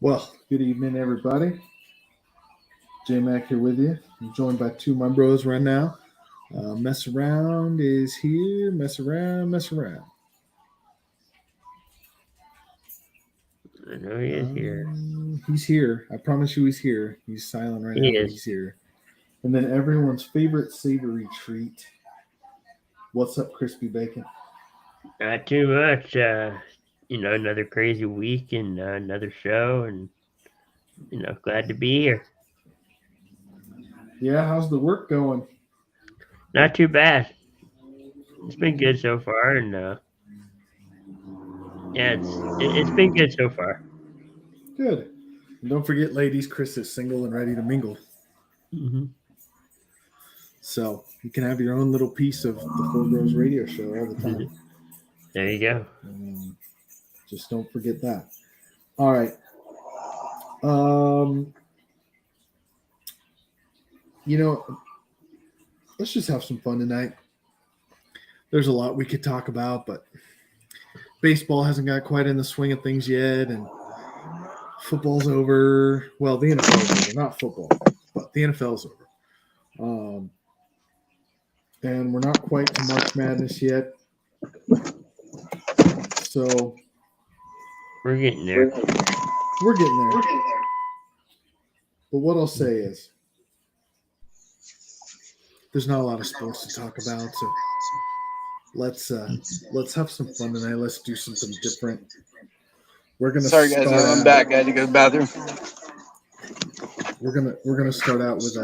Well, good evening, everybody. J-Mac here with you. I'm joined by two of my bros right now. Mess Around is here. Mess around. I know he is here. He's here. I promise you he's here. He's silent right now, but he's here. And then everyone's favorite savory treat. What's up, Crispy Bacon? Not too much. Another crazy week and another show, and glad to be here. Yeah, how's the work going? Not too bad. It's been good so far, and it's been good so far. Good. And don't forget, ladies, Chris is single and ready to mingle. Mm-hmm. So you can have your own little piece of the Four Bros radio show all the time. There you go. Just don't forget that. All right. Let's just have some fun tonight. There's a lot we could talk about, but baseball hasn't got quite in the swing of things yet, and football's over. Well, the NFL's over, not football, but the NFL's over. And we're not quite to March Madness yet. So we're getting there. We're getting there. But what I'll say is there's not a lot of sports to talk about, so let's have some fun tonight. Let's do something different. We're gonna. Sorry guys, I'm back. I had to go to the bathroom. We're gonna start out with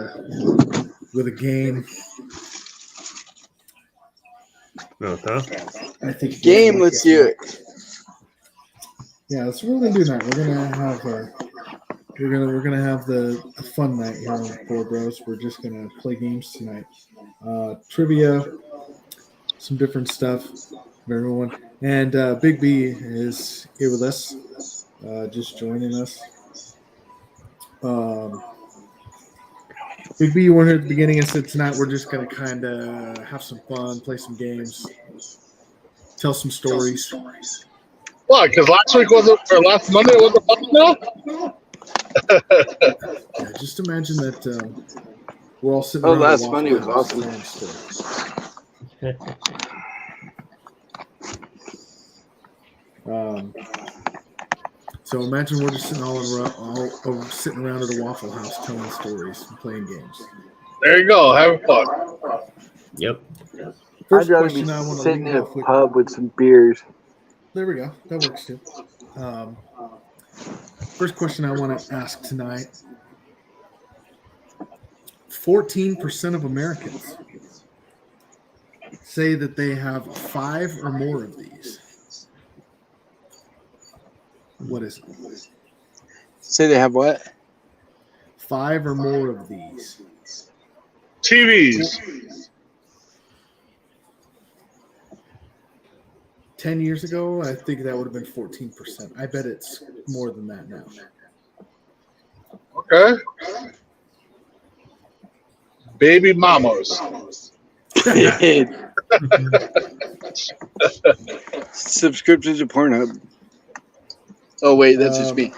a game. I think game. Let's do it. Yeah, that's what we're gonna do tonight. We're gonna have the fun night here on Four Bros. We're just gonna play games tonight. Trivia, some different stuff for everyone. And Big B is here with us, just joining us. Big B, you weren't here at the beginning. I said tonight we're just gonna kind of have some fun, play some games, tell some stories. What? Because last Monday wasn't fun enough? Yeah, just imagine that we're all sitting. Last Monday was awesome. So imagine we're just sitting all sitting around at a Waffle House telling stories and playing games. There you go, having fun. Yep. First I'd rather question be I want to sitting lead in a off with. pub with some beers. There we go. That works too. First question I want to ask tonight. 14% of Americans say that they have 5 or more of these. What is it? Say they have what? 5 or more of these. TVs. 10 years ago, I think that would have been 14%. I bet it's more than that now. Okay. Baby mamas. Subscriptions to Pornhub. Oh, wait, that's just me.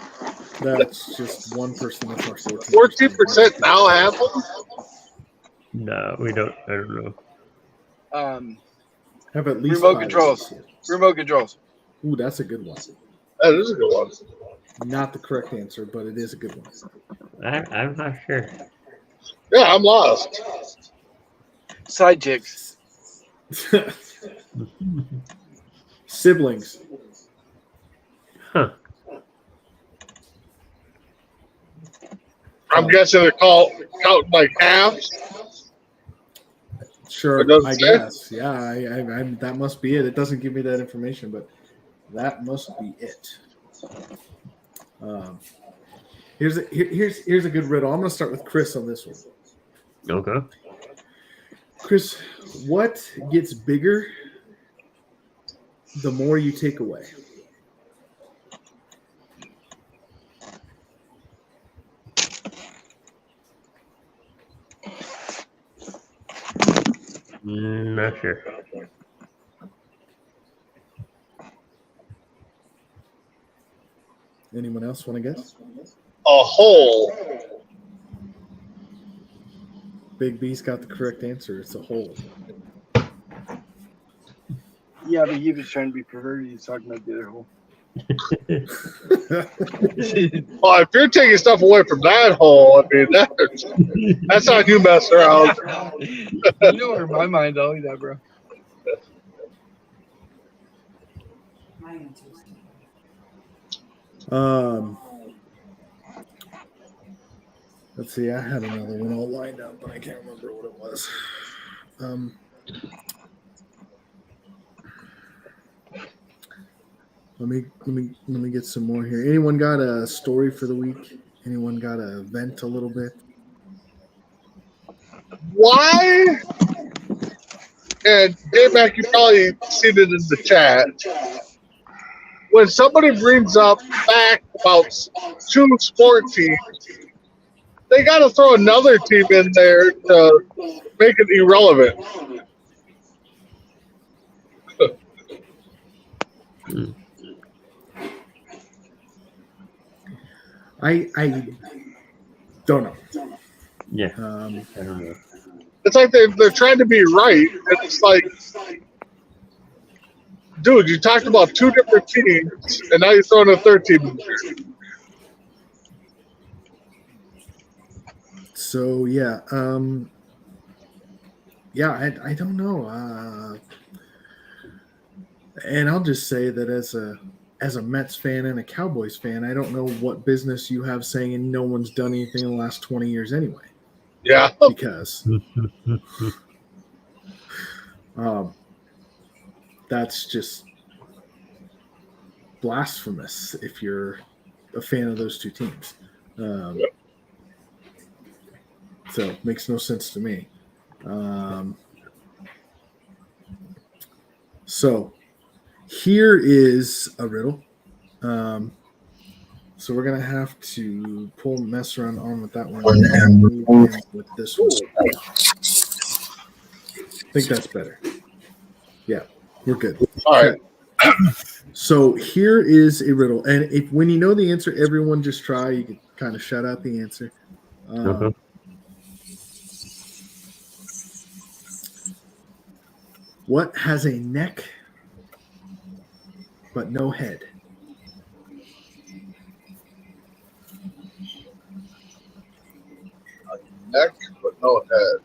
That's just one person. That's our 14% now have them? No, we don't. I don't know. Have at least remote 5 controls. Remote controls. Ooh, that's a good one. That is a good one. Not the correct answer, but it is a good one. I'm not sure. Yeah, I'm lost. Side chicks. Siblings. Huh. I'm guessing they're counting like halves. Sure, I guess. Yeah, I that must be it. It doesn't give me that information, but that must be it. Here's a good riddle. I'm going to start with Chris on this one. Okay. Chris, what gets bigger the more you take away? Not sure. Anyone else want to guess? A hole. Big B's got the correct answer. It's a hole. Yeah, but he was trying to be perverted. He's talking about the other hole. Well, if you're taking stuff away from that hole, I mean, that's not you messing around. You know where my mind always at, bro. My answer is Let's see. I had another one all lined up, but I can't remember what it was. Let me get some more here. Anyone got a story for the week? Anyone got a vent a little bit? Why? And J-Mac, you probably seen it in the chat. When somebody brings up fact about two sport teams, they got to throw another team in there to make it irrelevant. I don't know. Yeah. Um, I don't know. It's like they're trying to be right. And it's like, dude, you talked about two different teams, and now you're throwing a third team in there. So yeah, I don't know. And I'll just say that as a Mets fan and a Cowboys fan, I don't know what business you have saying no one's done anything in the last 20 years anyway. Yeah. Because that's just blasphemous if you're a fan of those two teams. So it makes no sense to me. So here is a riddle. So we're gonna have to mess around on with that one and move in with this one. I think that's better. Yeah, we're good. All right. So here is a riddle, and when you know the answer, everyone just try. You can kind of shout out the answer. What has a neck but no head? Neck, but no head.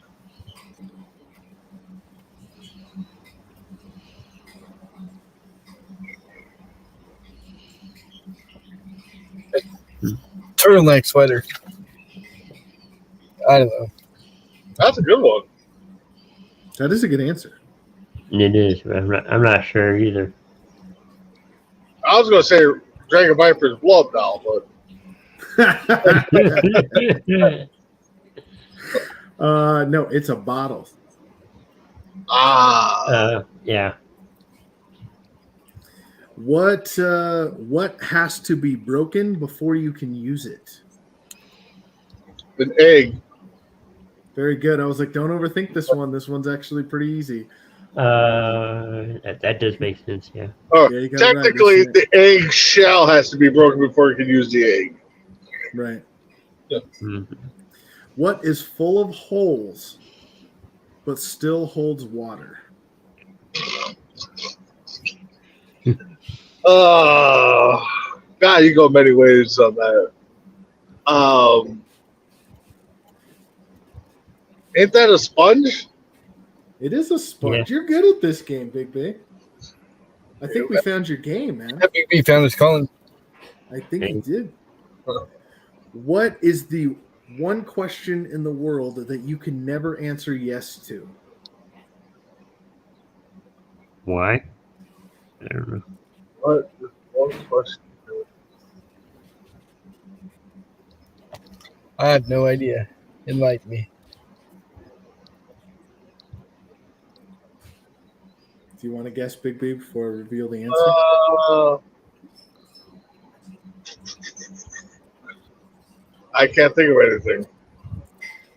Turtleneck sweater. I don't know. That's a good one. That is a good answer. It is. But I'm not sure either. I was gonna say Dragon Viper's blood now, but No, it's a bottle. Yeah. What has to be broken before you can use it? an egg. Very good. I was like, don't overthink this one. This one's actually pretty easy. That does make sense. Yeah. Oh, Yeah, you got it right. technically, Yes, the egg shell has to be broken before you can use the egg. Right. Mhm. What is full of holes but still holds water? God, you go many ways on that. Ain't that a sponge? It is a sponge. Yeah. You're good at this game, Big B. I think we found your game, man. Big B found his calling. I think we did. What is the one question in the world that you can never answer yes to? Why? I don't know. What? One question. I have no idea. Enlighten me. Do you want to guess, Big B, before I reveal the answer? I can't think of anything.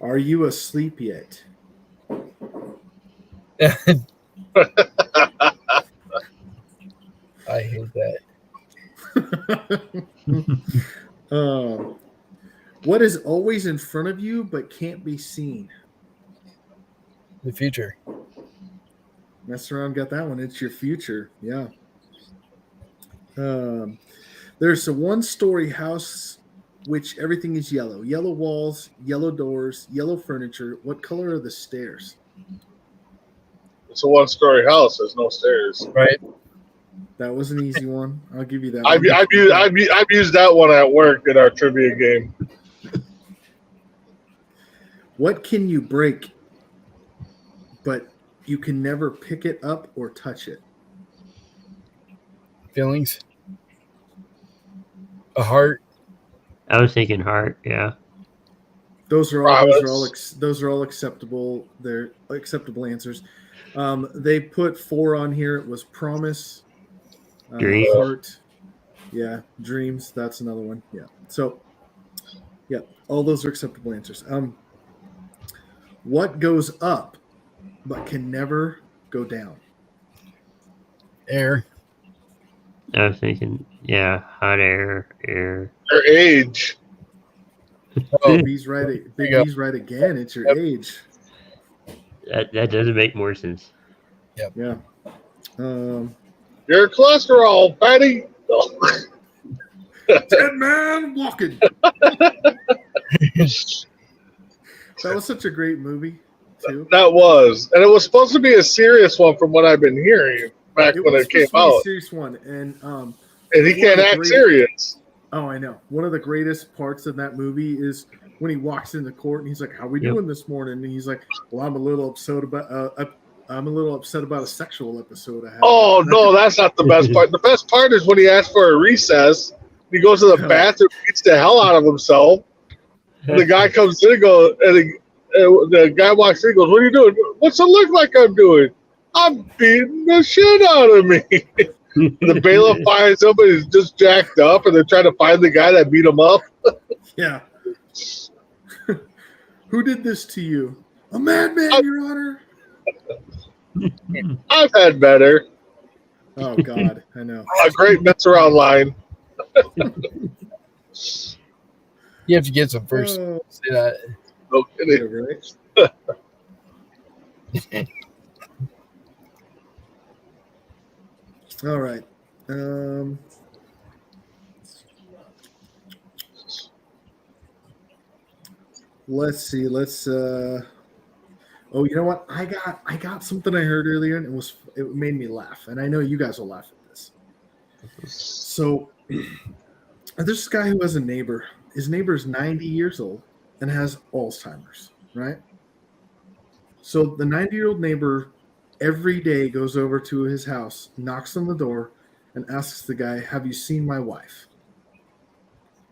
Are you asleep yet? I hate that. What is always in front of you but can't be seen? The future. Mess around, got that one. It's your future. Yeah. There's a one-story house which everything is yellow. Yellow walls, yellow doors, yellow furniture. What color are the stairs? It's a one-story house. There's no stairs. Right? That was an easy one. I'll give you that I've one. I've used that one at work in our trivia game. What can you break, but you can never pick it up or touch it? Feelings. A heart. I was thinking heart. Yeah. Those are all acceptable. They're acceptable answers. They put 4 on here. It was promise, Dream. heart, yeah, dreams. That's another one. Yeah. So, yeah, all those are acceptable answers. What goes up but can never go down? Air. I was thinking, yeah, hot air. Their age. Oh, Big B's right. Big go. B's right again. It's your Yep. age. That doesn't make more sense. Yeah. Your cholesterol, Patty. Dead man walking. That was such a great movie, too. That was. And it was supposed to be a serious one from what I've been hearing back when was it came supposed to be a out. serious one, and And he can't act serious. Oh, I know. One of the greatest parts of that movie is when he walks into court and he's like, "How we Yep. doing this morning?" And he's like, "Well, I'm a little upset about a sexual episode I had." Oh, no, that's not the best part. The best part is when he asks for a recess. He goes to the bathroom, beats the hell out of himself. And the guy comes in and goes, the guy walks in and goes, "What are you doing?" "What's it look like I'm doing?" "I'm beating the shit out of me." The bailiff finds him and he's just jacked up, and they're trying to find the guy that beat him up. Yeah. Who did this to you? A madman, Your Honor. I've had better. Oh God, I know. A great mess around line. You have to get some first. Oh, Say that. No yeah, kidding. right. All right. Let's see. Oh, you know what? I got something I heard earlier, and it made me laugh, and I know you guys will laugh at this. So, there's this guy who has a neighbor. His neighbor is 90 years old and has Alzheimer's, right? So the 90-year-old neighbor every day goes over to his house, knocks on the door, and asks the guy, "Have you seen my wife?"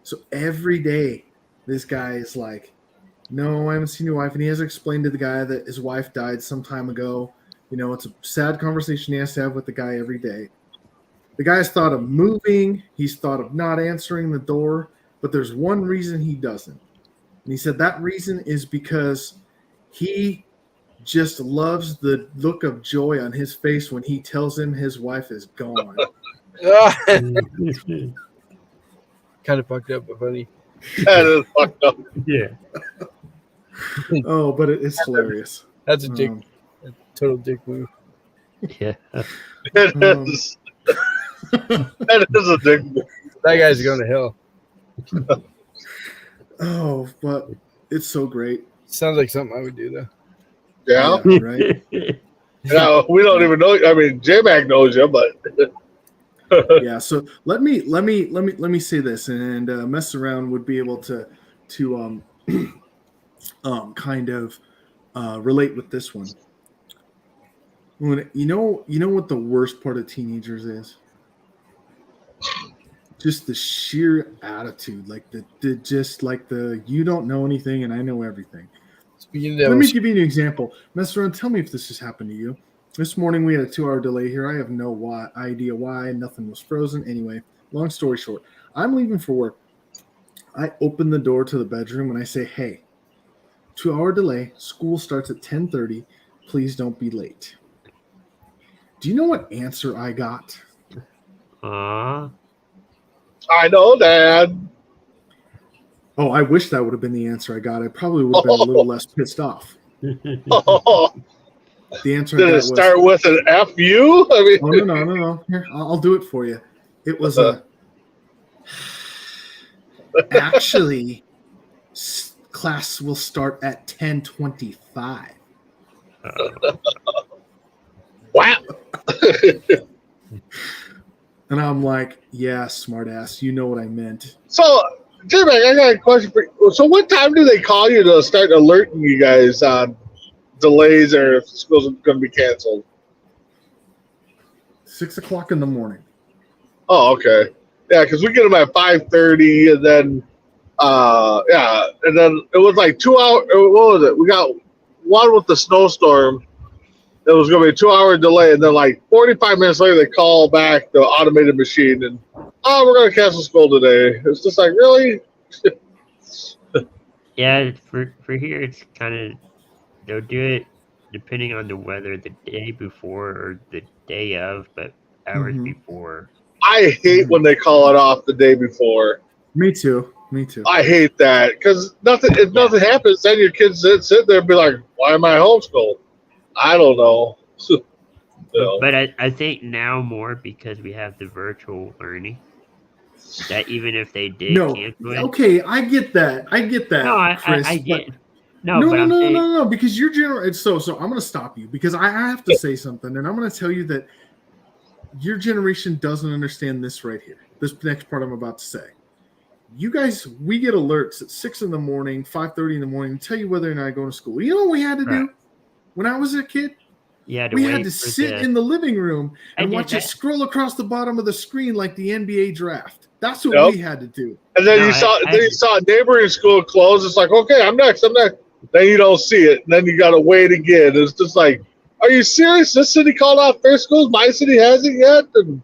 So every day, this guy is like, "No, I haven't seen your wife." And he has explained to the guy that his wife died some time ago. You know, it's a sad conversation he has to have with the guy every day. The guy's thought of moving. He's thought of not answering the door. But there's one reason he doesn't. And he said that reason is because he just loves the look of joy on his face when he tells him his wife is gone. Kind of fucked up, but funny. That is fucked up. Yeah. Oh, but it's hilarious. That's a dick. Um, A total dick move. Yeah. It is. That is a dick move. That guy's going to hell. Oh, but it's so great. Sounds like something I would do though. Yeah. Yeah, right? No, we don't even know. I mean, J-Mac knows you, but Yeah, so let me say this, and mess around would be able to kind of relate with this one. When you know what the worst part of teenagers is? just the sheer attitude, like the you don't know anything and I know everything. Speaking Let of me give you an example. Messeron, tell me if this has happened to you. This morning we had a 2-hour delay here. I have no idea why. Nothing was frozen. Anyway, long story short, I'm leaving for work. I open the door to the bedroom and I say, hey, 2-hour delay. School starts at 10:30. Please don't be late. Do you know what answer I got? Aw. I know, Dad. Oh, I wish that would have been the answer I got. I probably would have been a little less pissed off. Oh, The answer did I got it was, start with an F-U? I mean, oh, no. Here, I'll do it for you. It was actually, class will start at 10:25. wow. And I'm like, yeah, smartass, you know what I meant. So, J-Mac, I got a question for you. So what time do they call you to start alerting you guys on delays or if school's going to be canceled? 6 o'clock in the morning. Oh, okay. Yeah, because we get them at 5:30, and then, and then it was like 2 hours. What was it? We got one with the snowstorm. It was going to be a 2-hour delay, and then like 45 minutes later, they call back the automated machine, and we're going to cancel school today. It's just like, really? Yeah, for here, it's kind of, they'll do it depending on the weather the day before or the day of, but hours before. I hate when they call it off the day before. Me too. I hate that because if nothing happens, then your kids sit there and be like, why am I homeschooled? I don't know. You know. But I think now more because we have the virtual learning, that even if they did cancel it. Okay, I get that. No, Chris, I get. but- No, because you're so I'm going to stop you because I have to say something, and I'm going to tell you that your generation doesn't understand this right here. This next part I'm about to say. You guys, we get alerts at 6 in the morning, 5:30 in the morning, to tell you whether or not I go to school. You know what we had to do when I was a kid? We had to sit in the living room and watch it scroll across the bottom of the screen like the NBA draft. That's what we had to do. And then you saw a neighboring school close. It's like, okay, I'm next. Then you don't see it. And then you got to wait again. It's just like, are you serious? This city called off their schools. My city hasn't yet. And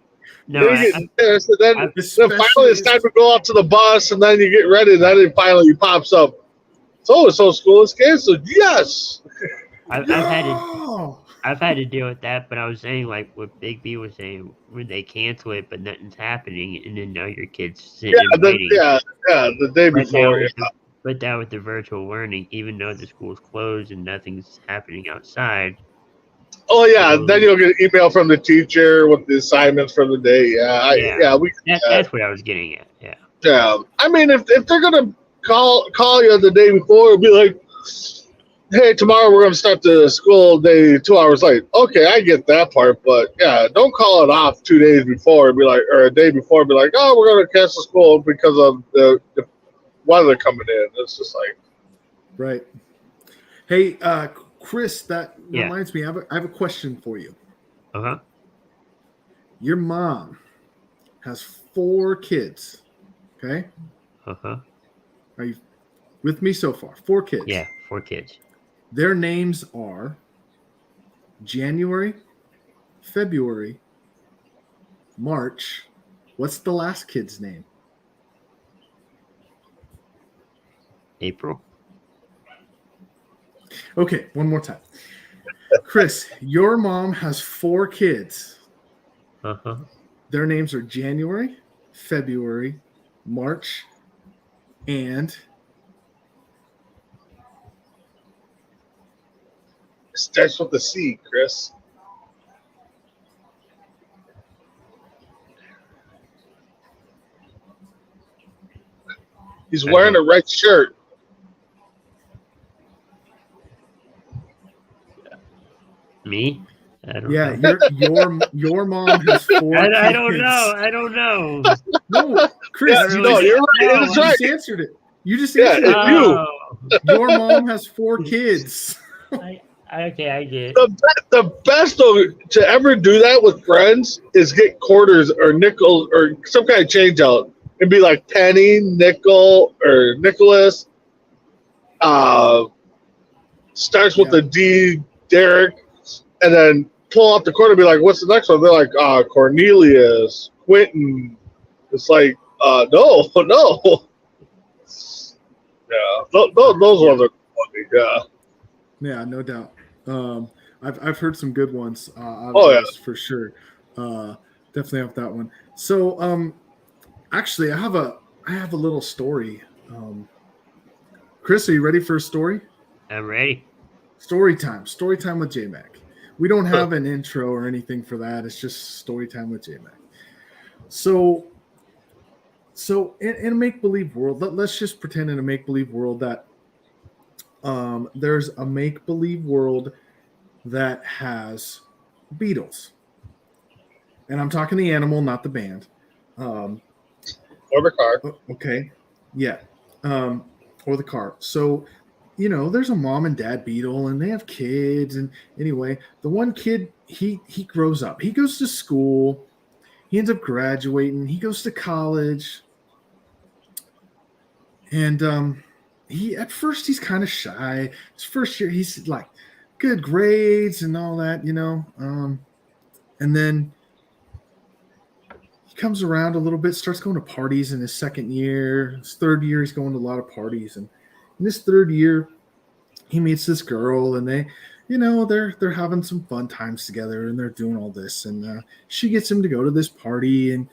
no. Then finally it's time to go out to the bus, and then you get ready. And then it finally pops up. So school is canceled. Yes. I've had to deal with that, but I was saying like what Big B was saying when they cancel it, but nothing's happening, and then now your kids sitting and waiting. The day before. But that with the virtual learning, even though the school's closed and nothing's happening outside. Oh yeah, then you'll get an email from the teacher with the assignments for the day. That's what I was getting at. Yeah. Yeah. I mean, if they're gonna call you the day before and be like, hey, tomorrow we're going to start the school day 2 hours late. Okay, I get that part, but yeah, don't call it off 2 days before and be like, or a day before and be like, oh, we're going to cancel school because of the weather coming in. It's just like, right. Hey, Chris, that reminds me. I have a question for you. Your mom has 4 kids. Okay. Are you with me so far? 4 kids. Yeah, 4 kids. Their names are January, February, March. What's the last kid's name? April. Okay, one more time. Chris, your mom has 4 kids. Their names are January, February, March, and starts with the C, Chris. He's wearing a red shirt. Me? I don't know. Your mom has 4 kids. I don't know. No, Chris, you're right. You just answered it. You just answered it. You. Your mom has 4 kids. Okay, I get it. The best though to ever do that with friends is get quarters or nickels or some kind of change out and be like penny, nickel, or Nicholas. Starts with the D, Derek, and then pull out the quarter and be like, "What's the next one?" They're like, Cornelius, Quentin. It's like, no. Yeah, those ones are funny. Yeah. Yeah, no doubt. I've heard some good ones. Out of Oh, yeah. those for sure. Definitely off that one. So, actually, I have a little story. Chris, are you ready for a story? I'm ready. Story time with J-Mac. We don't have an intro or anything for that. It's just story time with J-Mac. So in a make-believe world, let's just pretend in a make-believe world that there's a make-believe world that has Beatles. And I'm talking the animal, not the band. Or the car. Okay. Yeah. Or the car. So, there's a mom and dad Beatle and they have kids. And anyway, the one kid, he grows up. He goes to school. He ends up graduating. He goes to college. And at first he's kind of shy. His first year, he's like good grades and all that, and then he comes around a little bit, starts going to parties in his second year. His third year, he's going to a lot of parties. And in this third year, he meets this girl and they, they're having some fun times together and they're doing all this. And she gets him to go to this party and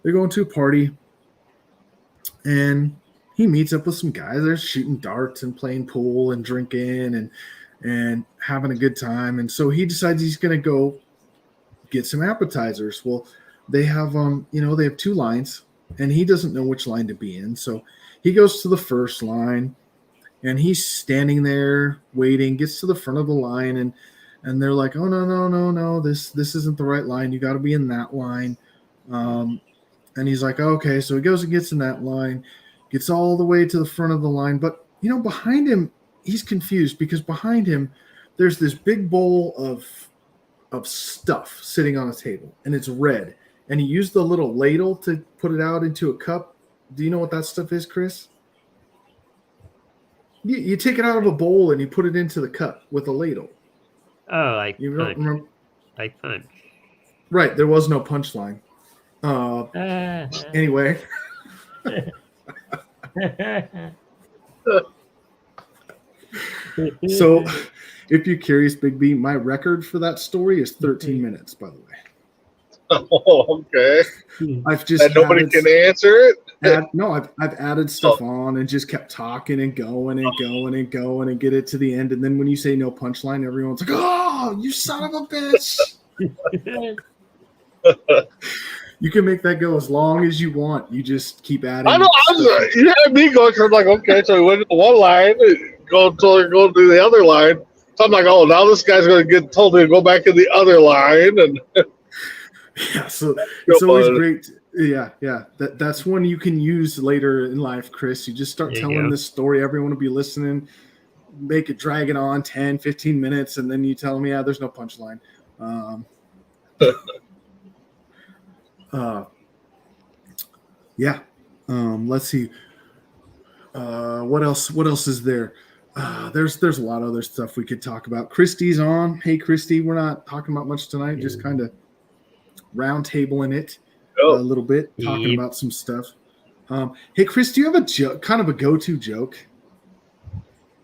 they're going to a party and he meets up with some guys. They're shooting darts and playing pool and drinking and having a good time. And so he decides he's going to go get some appetizers. Well, they have, they have two lines and he doesn't know which line to be in. So he goes to the first line and he's standing there waiting, gets to the front of the line and they're like, oh, no, this isn't the right line. You got to be in that line. And he's like, okay. So he goes and gets in that line, gets all the way to the front of the line. But, behind him, he's confused because behind him, there's this big bowl of stuff sitting on a table and it's red. And he used the little ladle to put it out into a cup. Do you know what that stuff is, Chris? You take it out of a bowl and you put it into the cup with a ladle. Oh, like You don't punch. remember? Like punch. Right. There was no punchline. Anyway. So if you're curious, Big B, my record for that story is 13 minutes, by the way. Oh, okay. I've just And nobody can answer it? I've added stuff on and just kept talking and going and get it to the end. And then when you say no punchline, everyone's like, oh, you son of a bitch. You can make that go as long as you want. You just keep adding. I know. stuff. You had me going, so I'm like, okay, so we went to one line, go to the other line. So I'm like, oh, now this guy's going to get told to go back to the other line. And yeah, so it's always great. Yeah. That's one you can use later in life, Chris. You just start telling this story. Everyone will be listening. Make it drag it on 10, 15 minutes, and then you tell them, yeah, there's no punchline. Let's see. What else is there? There's a lot of other stuff we could talk about. Christy's on. Hey, Christy, we're not talking about much tonight. Just kind of round tabling it a little bit, talking about some stuff. Hey, Chris, do you have a joke, kind of a go-to joke?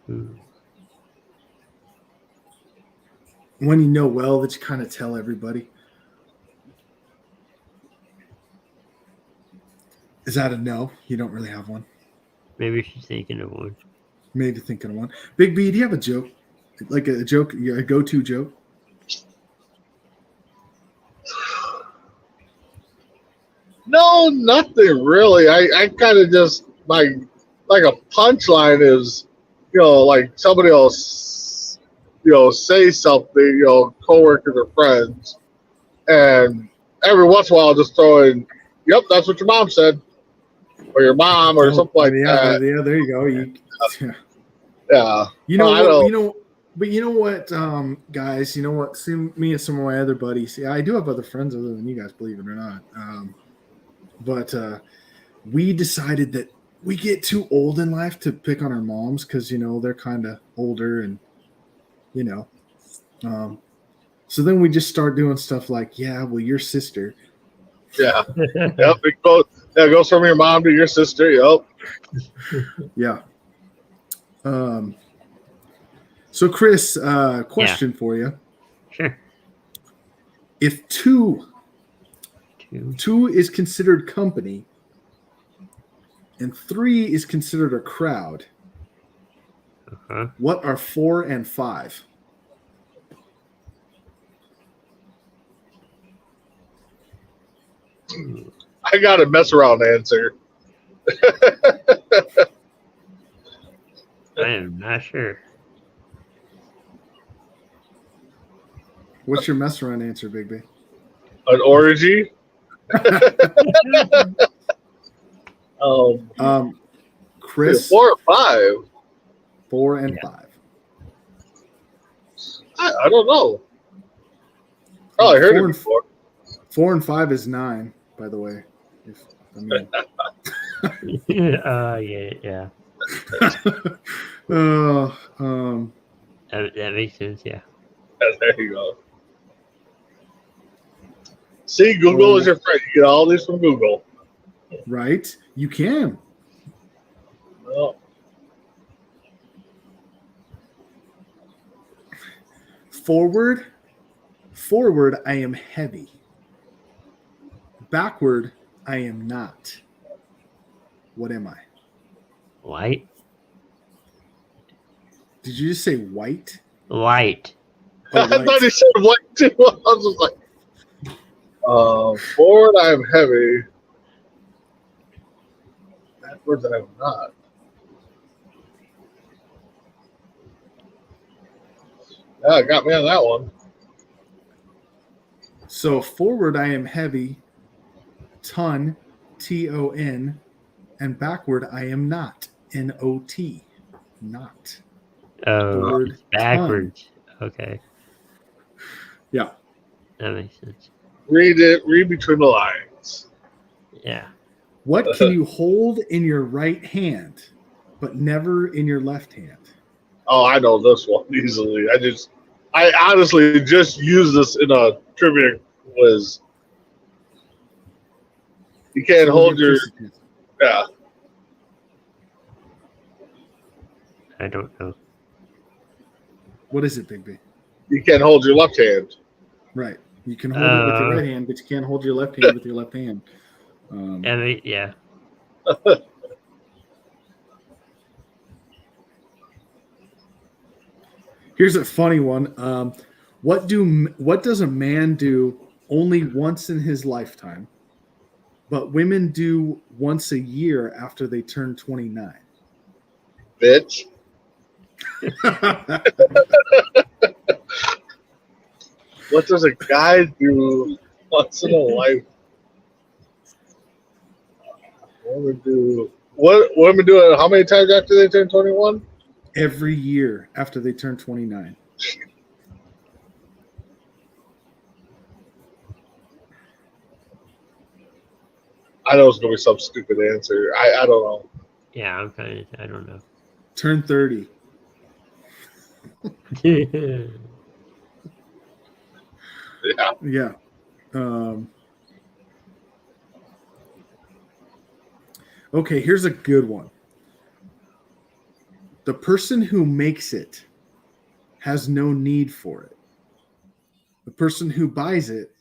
One you know well that you kind of tell everybody? Is that a no? You don't really have one? Maybe she's thinking of one. Maybe thinking of one. Big B, do you have a joke? Like a joke, a go-to joke? no, nothing really. I kind of just like a punchline is, like somebody else, say something, coworkers or friends, and every once in a while I'll just throw in, yep, that's what your mom said, or your mom, or something like that. Yeah, there you go. Yeah. But you know what, guys? You know what? See, me and some of my other buddies. Yeah, I do have other friends other than you guys, believe it or not. But we decided that we get too old in life to pick on our moms because they're kind of older and so then we just start doing stuff like, yeah, well, your sister. Yeah. Yep. It goes from your mom to your sister. Yep. Yeah. So Chris, question for you. Sure. If two is considered company and 3 is considered a crowd, what are 4 and 5? I got a mess around answer. I am not sure. What's your mess around answer, Big B? An orgy. Chris, 4 or 5. 4 and 5. I don't know. Oh, I heard it before. 4 and 5 is 9, by the way. Yeah. That makes sense. Yeah. There you go. See, Google is your friend. You get all these from Google. Right? You can. Well, Forward, I am heavy. Backward, I am not. What am I? Light. Did you just say white? Light. Oh, I thought he said white too. I was just like, forward, I am heavy. Backwards, I am not. Yeah, got me on that one. So forward, I am heavy. Ton, Ton, and backward, I am not. N-O-T. Not. Oh, Word it's backwards. Okay. Yeah. That makes sense. Read between the lines. Yeah. What can you hold in your right hand, but never in your left hand? Oh, I know this one easily. I honestly just used this in a trivia quiz. You can't hold your, yeah. I don't know. What is it, Big B? You can't hold your left hand. Right. You can hold it with your right hand, but you can't hold your left hand with your left hand. Yeah. Here's a funny one. What does a man do only once in his lifetime, but women do once a year after they turn 29? Bitch. What does a guy do once in a life? Women do it how many times after they turn 21? Every year after they turn 29. I know it's gonna be some stupid answer. I don't know. Yeah, I don't know. Turn 30. Yeah. Yeah. Okay, here's a good one. The person who makes it has no need for it. The person who buys it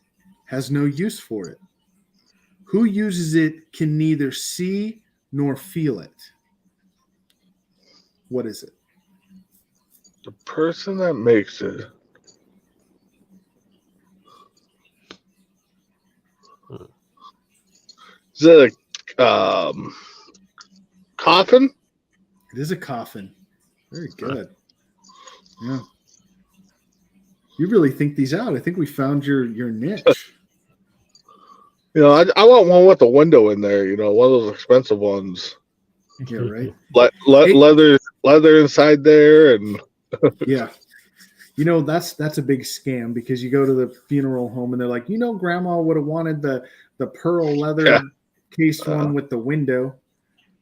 has no use for it. Who uses it can neither see nor feel it. What is it? The person that makes it. Is it a coffin? It is a coffin. Very good. Yeah. You really think these out. I think we found your niche. You know, I want one with a window in there. You know, one of those expensive ones. Yeah, right. Leather inside there, and Yeah. You know, that's a big scam because you go to the funeral home and they're like, you know, grandma would have wanted the pearl leather Yeah. case one with the window.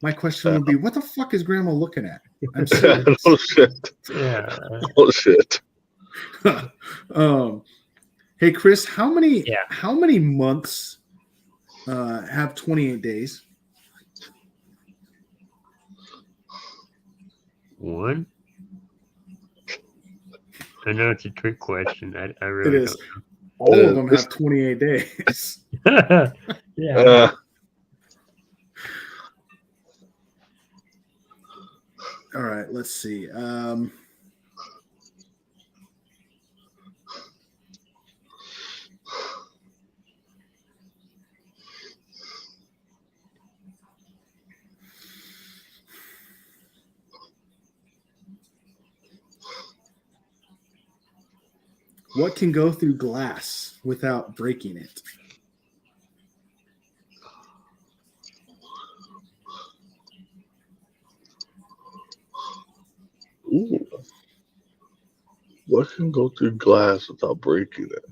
My question would be, what the fuck is grandma looking at? I'm serious. Oh shit! Yeah. Oh shit! Hey Chris, how many Yeah. months have 28 days? One? I know it's a trick question. I It really is. All of them This- have 28 days. don't. Yeah. All right, let's see. What can go through glass without breaking it? Ooh. What can go through glass without breaking it?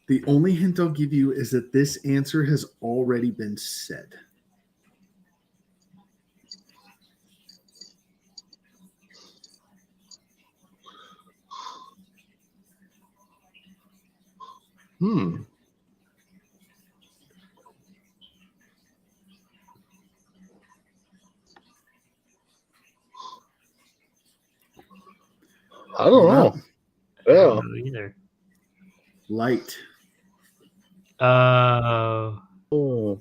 The only hint I'll give you is that this answer has already been said. I don't know. I Yeah. don't know either. Light. Oh. Oh.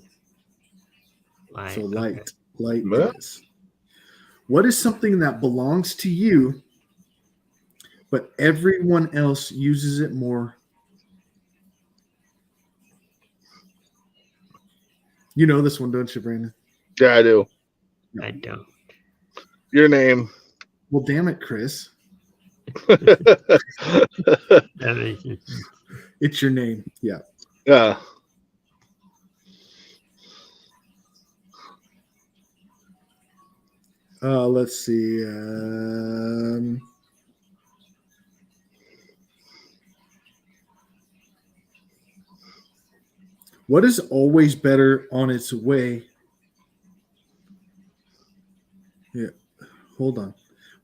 Light. So okay. light. Light Yeah. it is. What is something that belongs to you, but everyone else uses it more? You know this one, don't you, Brandon? Yeah, I do. I don't. Your name. Well, damn it, Chris. That makes sense. It's your name. Yeah. Yeah. Let's see. What is always better on its way? Yeah. Hold on.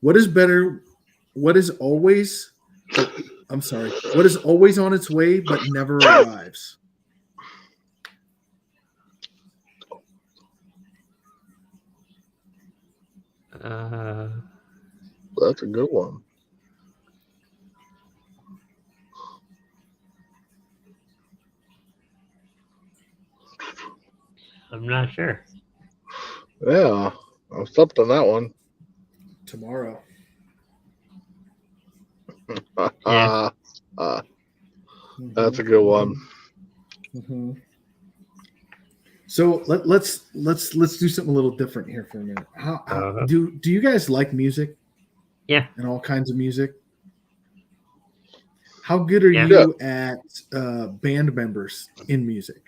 What is better? What is always? I'm sorry. What is always on its way but never arrives? That's a good one. I'm not sure. Yeah. I slept on that one. Tomorrow. Yeah. That's a good one. Mm-hmm. So let's do something a little different here for a minute. How do you guys like music? Yeah. And all kinds of music. How good are Yeah. you at band members in music?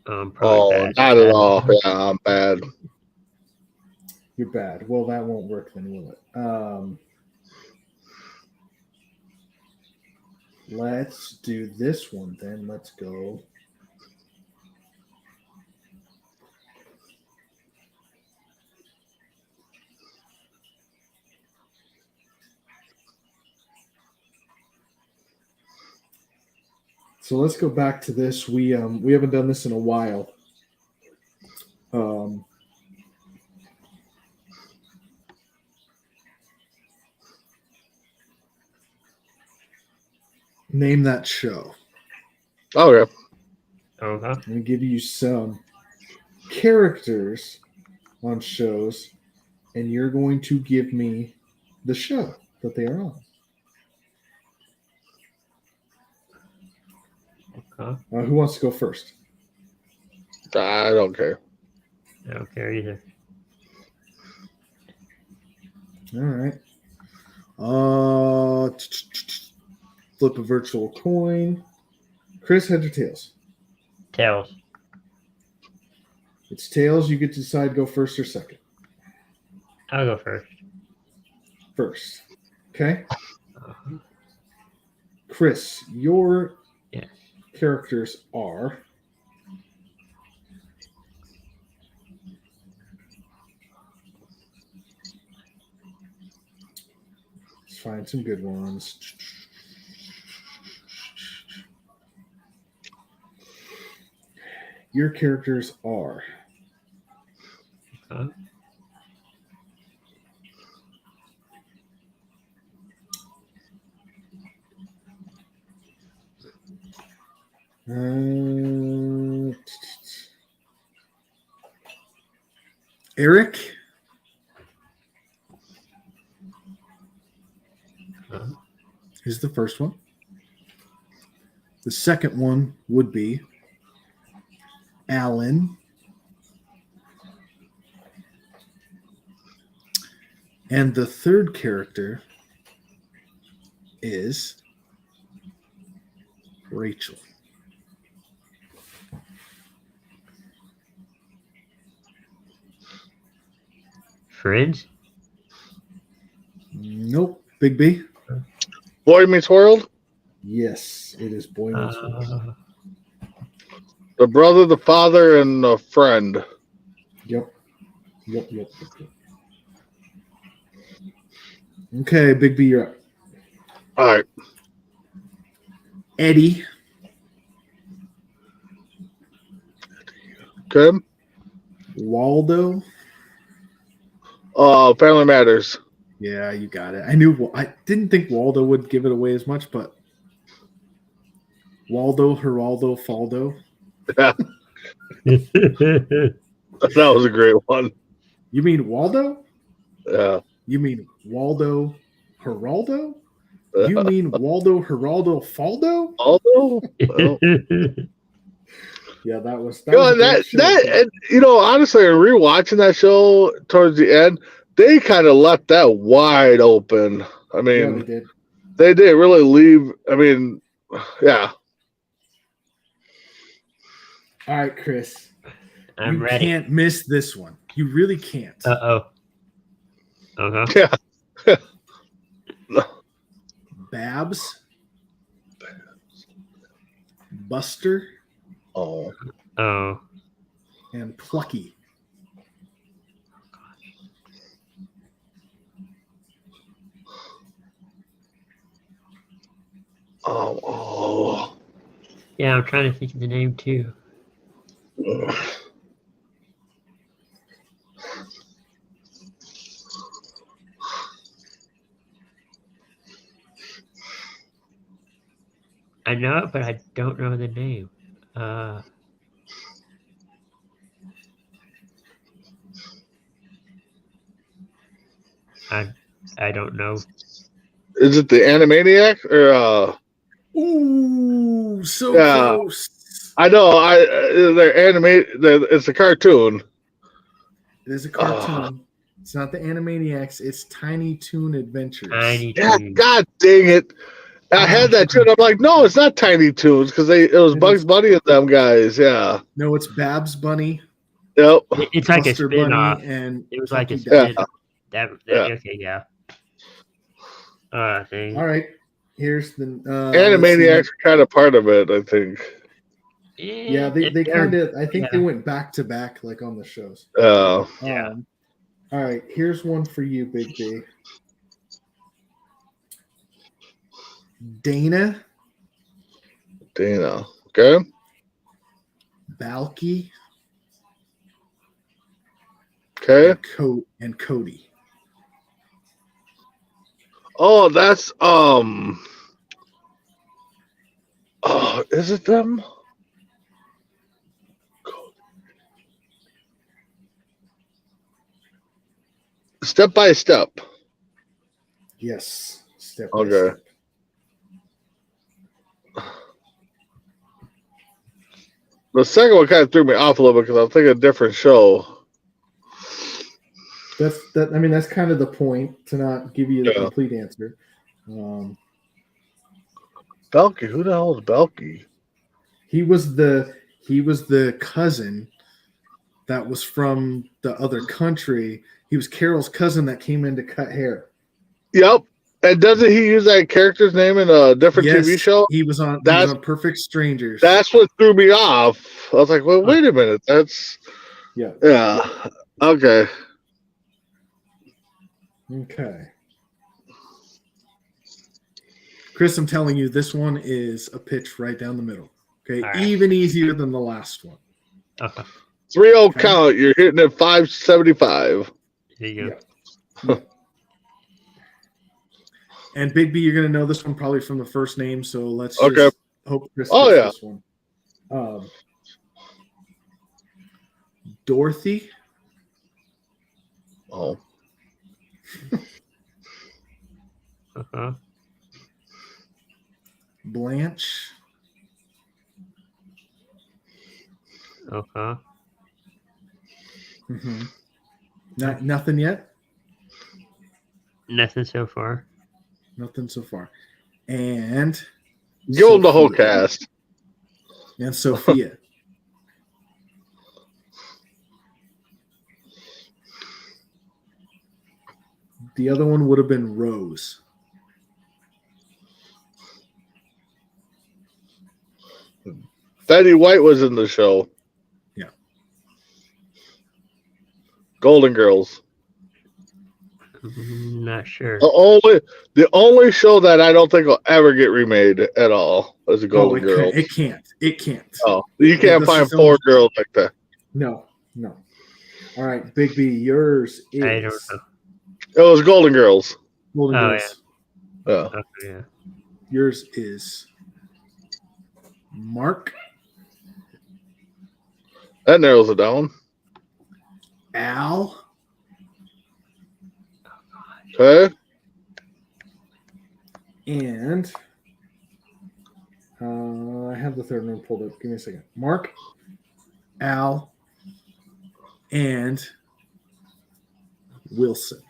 Probably Oh, bad. not at all. Yeah, I'm bad. You're bad. Well, that won't work then, will it? Let's do this one then. Let's go. So let's go back to this. We haven't done this in a while. Name that show. Okay. Okay. I'm going to give you some characters on shows, and you're going to give me the show that they are on. Okay. Who wants to go first? I don't care. I don't care either. All right. Flip a virtual coin. Chris, heads or tails? Tails. It's tails. You get to decide go first or second. I'll go first. First. Okay. Uh-huh. Chris, your Yes. characters are let's find some good ones. Your characters are Huh? Eric, Huh? is the first one. The second one would be Alan. And the third character is Rachel. Friends? Nope. Big B? Boy Meets World. Yes, it is Boy Meets World. The brother, the father, and the friend. Yep. Okay, Big B, you're up. All right. Eddie. Okay. Waldo. Family Matters. Yeah, you got it. I didn't think Waldo would give it away as much, but Waldo, Geraldo, Faldo. Yeah, that was a great one. You mean Waldo? Yeah. You mean Waldo, Geraldo? You mean Waldo, Geraldo, Faldo? Although, well, Yeah, that was you know, a great show. and, you know, honestly, rewatching that show towards the end, they kind of left that wide open. I Yeah, mean, they did. they did really leave. I mean, yeah. All right, Chris. I'm you ready. can't miss this one. You really can't. Uh-oh. Okay. Yeah. Babs, Buster, Oh. Oh. and Plucky. Oh. Yeah, I'm trying to think of the name too. I know it, but I don't know the name. I don't know. Is it the Animaniac or Ooh, so Yeah. close. I know they're animate. It's a cartoon. It is a cartoon. It's not the Animaniacs. It's Tiny Toon Adventures. Tiny Yeah, Toons. God dang it! I had that too. And I'm like, no, it's not Tiny Toons because it was It Bugs is. Bunny and them guys. Yeah. No, it's Babs Bunny, Yep. It's like a Buster spin-off. Bunny, and It was like a Plucky Duck. spin. That Yeah. okay, yeah. Thing. All right, here's the Animaniacs are kind of part of it, I think. Yeah, they kind of. I think they went back to back, like on the shows. Yeah. All right, here's one for you, Big B. Dana, Dana. Okay. Balky, Okay. and Cody. Oh, that's Oh, is it them? Step by Step. Yes. Step by Okay. step. The second one kind of threw me off a little bit because I'm thinking a different show. That's kind of the point, to not give you the Yeah. complete answer. Belky, who the hell is Belky? He was the cousin that was from the other country. He was Carol's cousin that came in to cut hair. Yep. And doesn't he use that character's name in a different Yes, TV show? he was on Perfect Strangers. That's what threw me off. I was like, well, wait a minute. That's yeah. Okay. Okay. Chris, I'm telling you, this one is a pitch right down the middle. Okay. All right. Even easier than the last one. Okay. 3-0 count. You're hitting at 575. There you go. Yeah. And Big B, you're going to know this one probably from the first name, so let's just hope Chris gets this one. Dorothy. Oh. Uh-huh. Blanche. Okay. Mm-hmm. Nothing yet? Nothing so far. Nothing so far. And Give them the whole cast. And Sophia. The other one would have been Rose. Betty White was in the show. Yeah. Golden Girls. Not sure. The only show that I don't think will ever get remade at all is the Golden Girls. It can't. Oh, you can't find four girls like that. No. All right, Big B, yours is. I don't know. It was Golden Girls. Golden Oh, Girls. Yeah. Okay, yeah. Yours is Mark. That narrows it down. Al. Okay. And I have the third one pulled up. Give me a second. Mark, Al, and Wilson.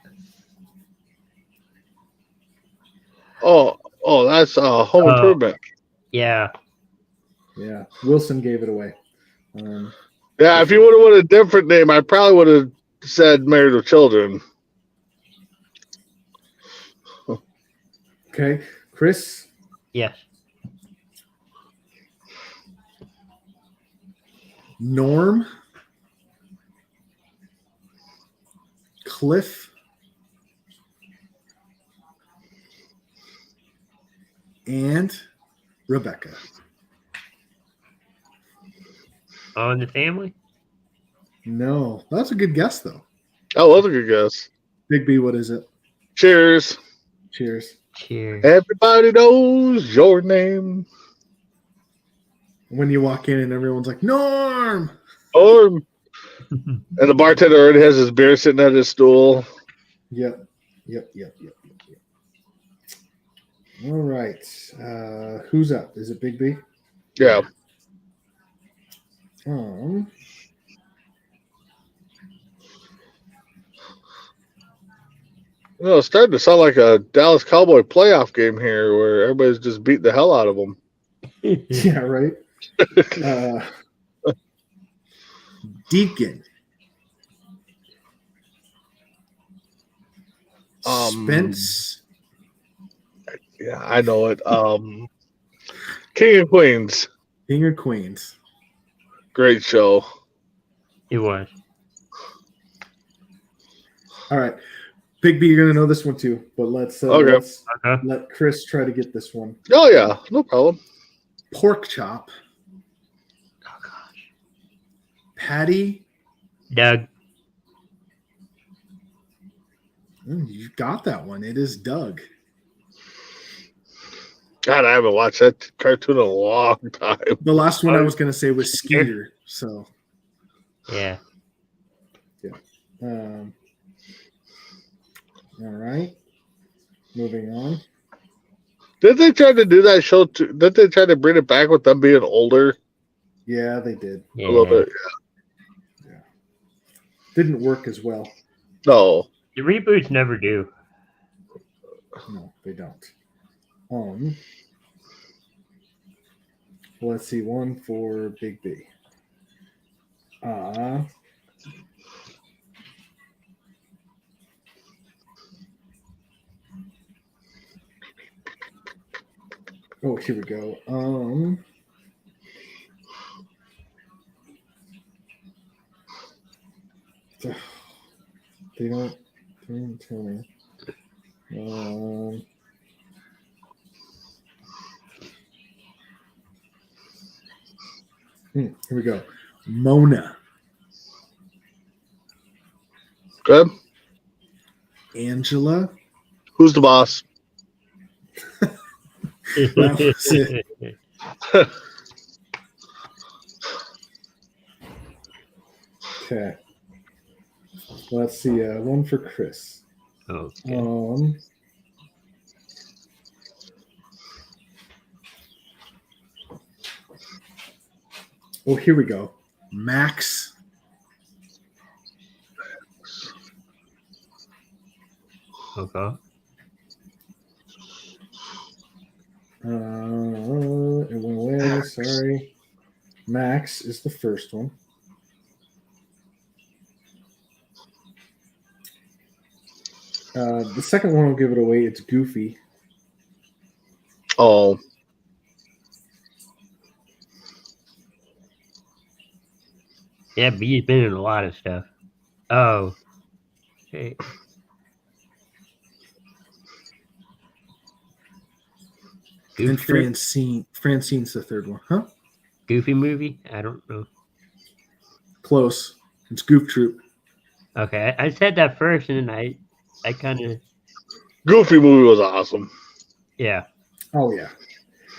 Oh, that's Home Improvement. Yeah. Yeah, Wilson gave it away. Yeah, if you would have wanted a different name, I probably would have said Married with Children. Okay, Chris. Yes. Norm. Cliff. And Rebecca. All in the Family? No, that's a good guess, though. That was a good guess. Big B, what is it? Cheers. Cheers. Cheers. Everybody knows your name. When you walk in and everyone's like, Norm! And the bartender already has his beer sitting at his stool. Yep. All right. Who's up? Is it Big B? Yeah. It's starting to sound like a Dallas Cowboy playoff game here where everybody's just beating the hell out of them. Yeah, right. Deacon. Spence. Yeah, I know it. King of Queens. King of Queens. Great show. It was. All right. Big B, you're going to know this one too, but let's let Chris try to get this one. Oh, yeah. No problem. Pork chop. Oh, gosh. Patty. Doug. You got that one. It is Doug. God, I haven't watched that cartoon in a long time. The last one I was going to say was Skeeter. So, Yeah. all right. Moving on. Did they try to do that show? Did they try to bring it back with them being older? Yeah, they did. Yeah. A little bit. Yeah. Didn't work as well. No. The reboots never do. No, they don't. Let's see. One for Big B. Oh, here we go. They don't tell me. Here we go. Mona. Good. Angela. Who's the boss? That was it. Okay. Let's see. One for Chris. Okay. Oh, here we go. Max. Okay. It went away. Sorry. Max is the first one. The second one will give it away. It's Goofy. Oh, Yeah, but he's been in a lot of stuff. Oh. Okay. And Goof Troop? Francine's the third one. Huh? Goofy movie? I don't know. Close. It's Goof Troop. Okay, I said that first, and then I kind of, Goofy movie was awesome. yeah. Oh yeah.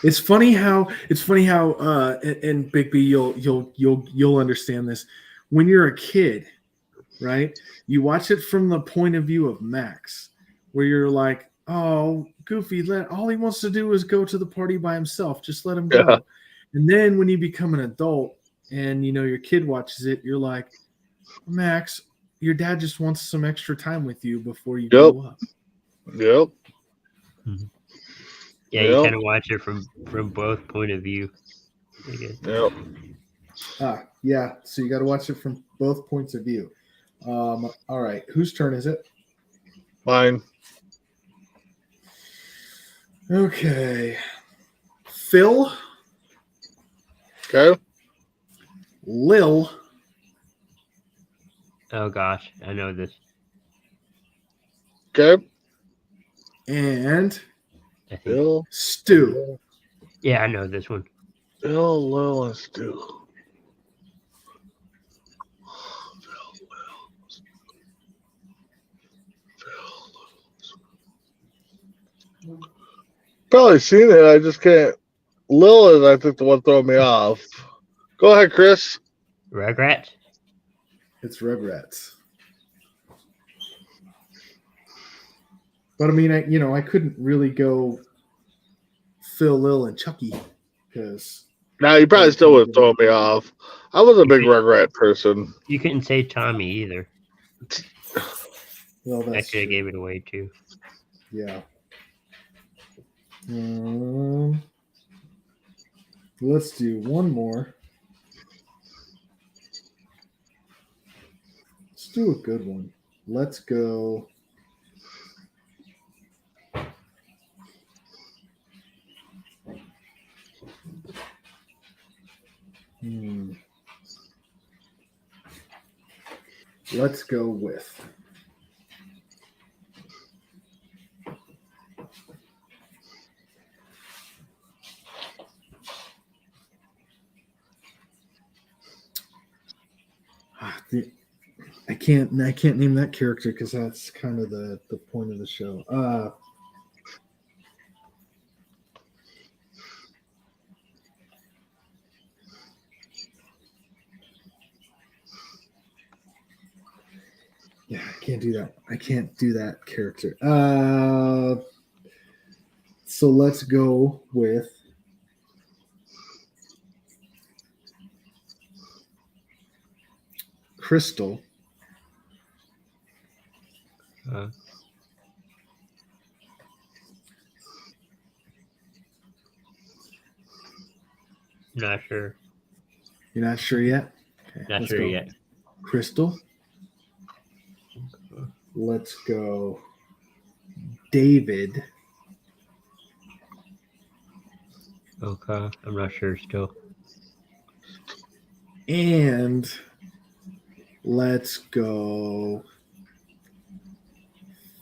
It's funny how and Big B, you'll understand this. When you're a kid, right? You watch it from the point of view of Max, where you're like, oh, Goofy, all he wants to do is go to the party by himself. Just let him go. Yeah. And then when you become an adult and your kid watches it, you're like, Max, your dad just wants some extra time with you before you grow up. Yep. Yeah, you kind of watch it from both point of view. I guess. Yep. Yeah. So you got to watch it from both points of view. All right. Whose turn is it? Mine. Okay. Phil. Okay. Lil. Oh gosh, I know this. Okay. And I think. Bill. Stu. Yeah, I know this one. Bill, Lil, and Stu. Probably seen it. I just can't. Lil is, I think, the one throwing me off. Go ahead, Chris. Rugrats? It's Rugrats. But I mean, I couldn't really go Phil, Lil, and Chucky because Now, you probably still would throw me off. I was a big Rugrat person. You couldn't say Tommy either. well, I that's could have true. gave it away too. Yeah. Let's do one more. Let's do a good one. Let's go. Let's go with I can't name that character because that's kind of the point of the show. Yeah, I can't do that. I can't do that character. So let's go with Crystal. Not sure. You're not sure yet? Okay, Not let's sure go. yet. Crystal. Let's go David. Okay, I'm not sure still. And let's go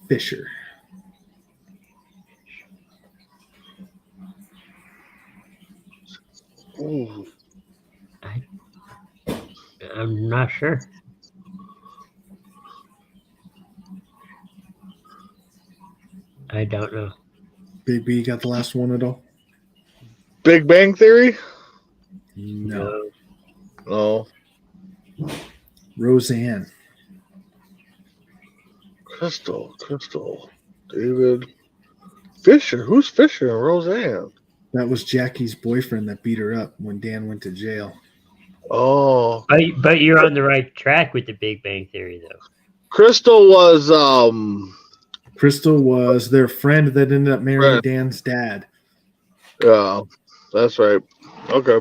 Fisher. Ooh. I'm not sure. I don't know. Big B, got the last one at all? Big Bang Theory? No. No. Roseanne. Crystal. David. Fisher. Who's Fisher and Roseanne? That was Jackie's boyfriend that beat her up when Dan went to jail. Oh. But you're on the right track with the Big Bang Theory, though. Crystal was Crystal was their friend that ended up marrying Friend. Dan's dad. yeah, that's right. Okay.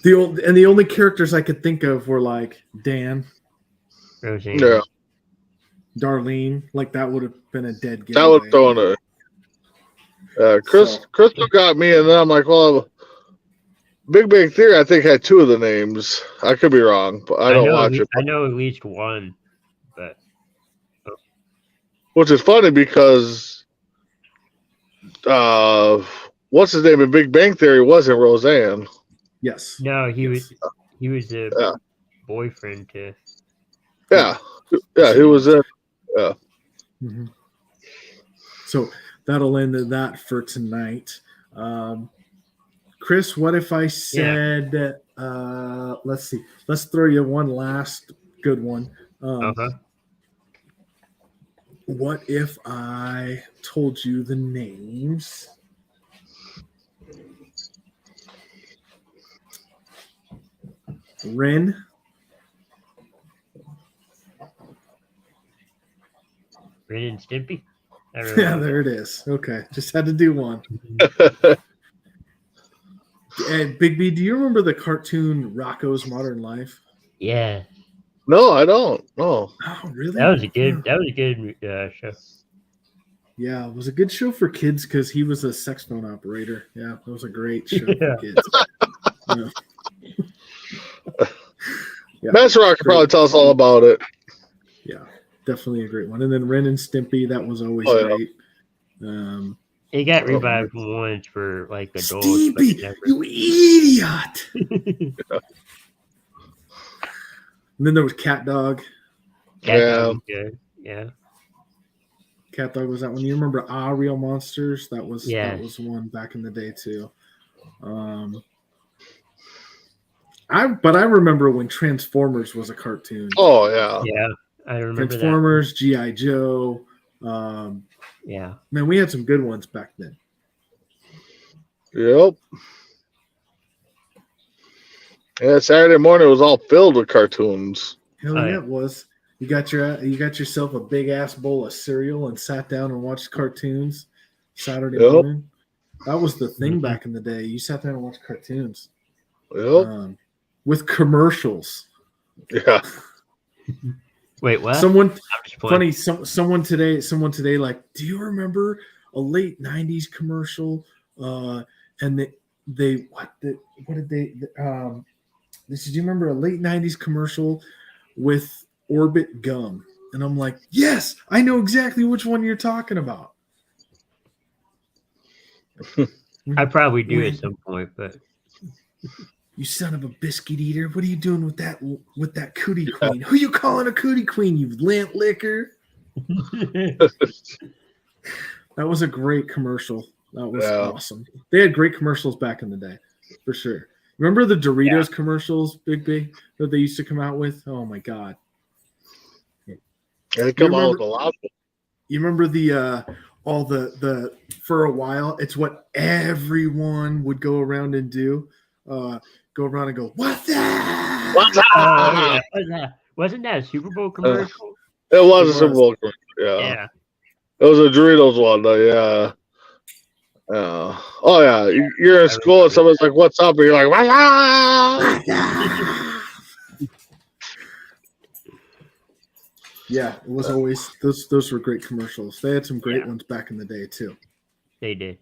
The only characters I could think of were like Dan, Roseanne. Yeah. Darlene. Like that would have been a dead That giveaway. was throwing a Crystal got me, and then I'm like, well, Big Bang Theory, I think, had two of the names. I could be wrong, but I don't watch it. I know at least one, but Which is funny because what's his name in Big Bang Theory wasn't Roseanne. Yes. no, he Yes. was the Yeah. boyfriend to. Yeah, he was in. Mhm. So that'll end that for tonight. Chris, what if I said, let's see, let's throw you one last good one. What if I told you the names? Ren, Ren and Stimpy. I really yeah, don't know. there it is. Okay, just had to do one. And Big B, do you remember the cartoon Rocco's Modern Life? Yeah, No, I don't. No. Oh, really? that was a good. Yeah. That was a good show. Yeah, it was a good show for kids because he was a sex phone operator. Yeah, it was a great show Yeah. for kids. Yeah. Yeah, Master Rock could probably tell us all about it. yeah, definitely a great one. And then Ren and Stimpy, that was always Oh, yeah. great. It got revived once for like adults, but it Stimpy, never. you idiot! And then there was Cat Dog. Cat Yeah. Dog was good. Yeah. Cat Dog was that one. You remember Real Monsters? That was Yeah. that was one back in the day too. I remember when Transformers was a cartoon. Oh yeah. Yeah, I remember Transformers, G.I. Joe. that. Yeah. Man, we had some good ones back then. Yep. Yeah, Saturday morning was all filled with cartoons. Hell Oh, yeah, yeah. it was. You got yourself a big ass bowl of cereal and sat down and watched cartoons Saturday Yep. morning. That was the thing Mhm. back in the day. You sat down and watched cartoons Yep. with commercials. Yeah. Wait, what? Someone I'm just playing. funny. Someone today, like, do you remember a late '90s commercial? And they do you remember a late '90s commercial with Orbit gum? And I'm like, yes, I know exactly which one you're talking about. I probably do When- at some point, but You son of a biscuit eater! What are you doing with that cootie queen? Who you calling a cootie queen? You lamp licker! That was a great commercial. That was Yeah. awesome. They had great commercials back in the day, for sure. Remember the Doritos commercials, Big, that they used to come out with? Oh my god! They come out remember- with a lot. You remember the all the for a while? It's what everyone would go around and do. Go around and go, what's that? What's oh, yeah. Wasn't that a Super Bowl commercial? It was It a Super was. Bowl. Yeah. Yeah. It was a Doritos one, though. Yeah. Oh yeah. You're in school and someone's like, "What's up?" And you're like, "What's up?" Yeah, it was always those were great commercials. They had some great Yeah. ones back in the day too. They did.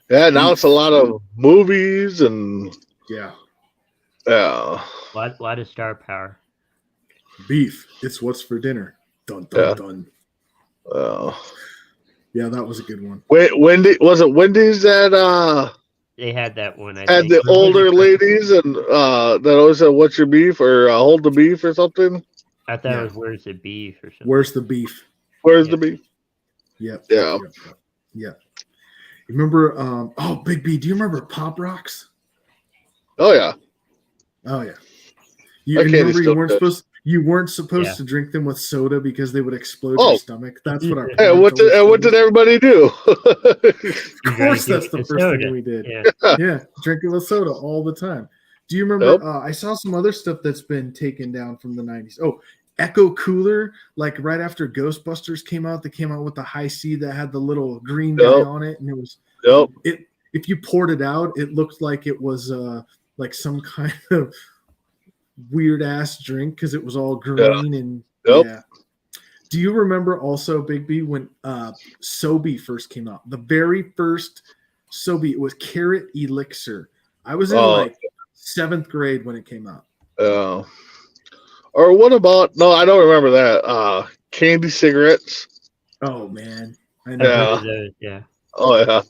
Yeah, now it's a lot of movies and Yeah. yeah, Lot of star power. Beef. It's what's for dinner. Dun dun Yeah. dun. uh, Yeah, that was a good one. Wendy was it Wendy's that They had that one. I had think. the older ladies and that always said "What's your beef?" or "Hold the beef" or something. I thought Yeah. it was "Where's the beef" or something. Where's the beef? Where's Yeah. the beef? Yep. Yeah. Yep. You remember Big B, do you remember Pop Rocks? Oh yeah. Oh yeah. That candy's Remember still good. you weren't supposed Yeah. to drink them with soda because they would explode Oh. your stomach. That's what our Hey, parents what did always what told did everybody do? Of course, that's the It's first soda. thing we did. Yeah. Yeah, drinking with soda all the time. Do you remember? Yep. I saw some other stuff that's been taken down from the 90s. Oh, Echo Cooler, like right after Ghostbusters came out, they came out with the high C that had the little green guy Yep. on it, and it was Yep. if you poured it out, it looked like it was like some kind of weird ass drink because it was all green and Yep. yeah. Do you remember also, Big B, when Sobe first came out? The very first Sobe, it was Carrot Elixir. I was in Oh. like 7th grade when it came out. Or what about? No, I don't remember that. Candy cigarettes. Oh man, I I've know. heard Yeah. of those, yeah. Oh yeah.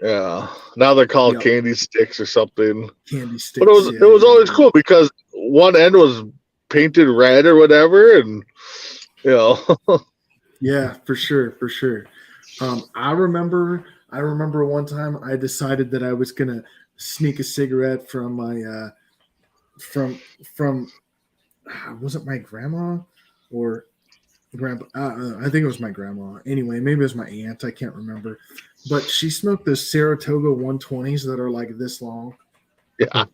Yeah. Now they're called Yep. candy sticks or something. Candy sticks. But it was always cool because one end was painted red or whatever, and you know. Yeah, for sure, for sure. I remember one time I decided that I was gonna sneak a cigarette from my from was it my grandma or grandpa? I think it was my grandma. Anyway, maybe it was my aunt. I can't remember. But she smoked those Saratoga 120s that are like this long. Yeah.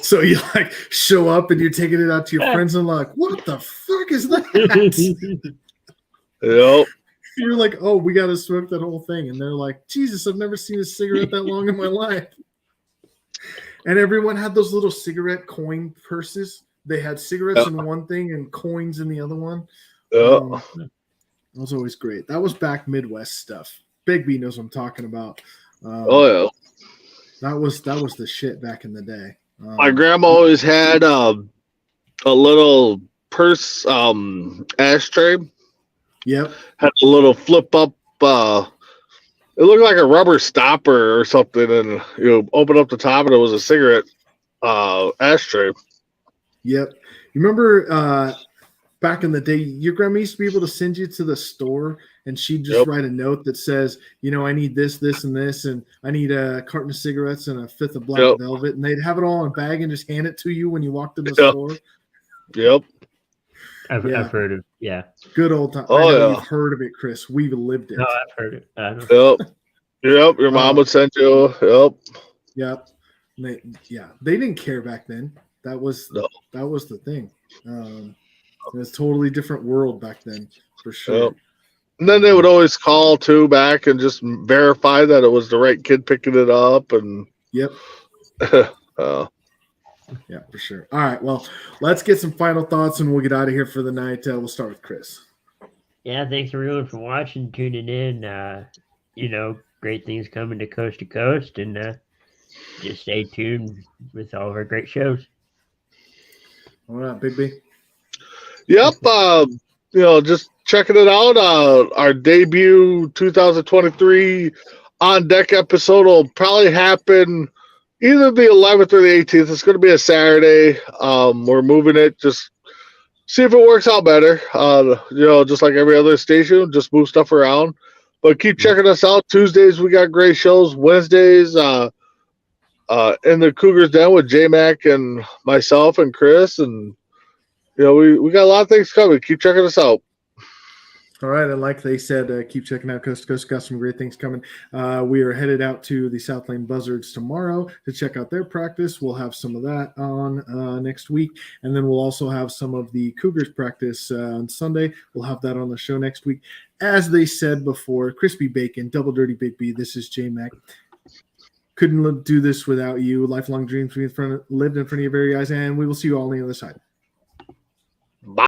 So you like show up and you're taking it out to your friends and like, what the fuck is that? Yep. You're like, oh, we got to smoke that whole thing. And they're like, Jesus, I've never seen a cigarette that long in my life. And everyone had those little cigarette coin purses. They had cigarettes in one thing and coins in the other one. Yep. That was always great. That was back Midwest stuff. Big B knows what I'm talking about. Oh yeah. That was the shit back in the day. My grandma always had a little purse ashtray. Yep. Had a little flip up. It looked like a rubber stopper or something, and you open up the top, and it was a cigarette ashtray. Yep. You remember back in the day, your grandma used to be able to send you to the store, and she'd just Yep. write a note that says, you know, I need this, this, and this, and I need a carton of cigarettes and a fifth of black Yep. velvet, and they'd have it all in a bag and just hand it to you when you walked in the Yep. store. Yep. I've heard of, yeah. Good old time. Oh, I know yeah. you've heard of it, Chris. We've lived it. No, I've heard it. I don't Yep. Yep. Your mom would send you. Yep. Yep. They didn't care back then. That was No. the thing. It was a totally different world back then, for sure. Yep. And then they would always call too back and just verify that it was the right kid picking it up. And Yep. Yeah, for sure. All right. Well, let's get some final thoughts and we'll get out of here for the night. We'll start with Chris. Yeah, thanks everyone for watching, tuning in. Great things coming to coast, and just stay tuned with all of our great shows. All right, Big B. Yep. Just checking it out. Our debut 2023 on deck episode will probably happen either the 11th or the 18th. It's going to be a Saturday. We're moving it. Just see if it works out better. Just like every other station, just move stuff around. But keep checking us out. Tuesdays, we got great shows. Wednesdays, in the Cougars Den with J-Mac and myself and Chris. And, we got a lot of things coming. Keep checking us out. All right, and like they said, keep checking out Coast to Coast. Got some great things coming. We are headed out to the South Lane Buzzards tomorrow to check out their practice. We'll have some of that on next week, and then we'll also have some of the Cougars practice on Sunday. We'll have that on the show next week. As they said before, Crispy Bacon, Double Dirty Big B. This is J-Mac. Couldn't do this without you. Lifelong dreams lived in front of your very eyes, and we will see you all on the other side.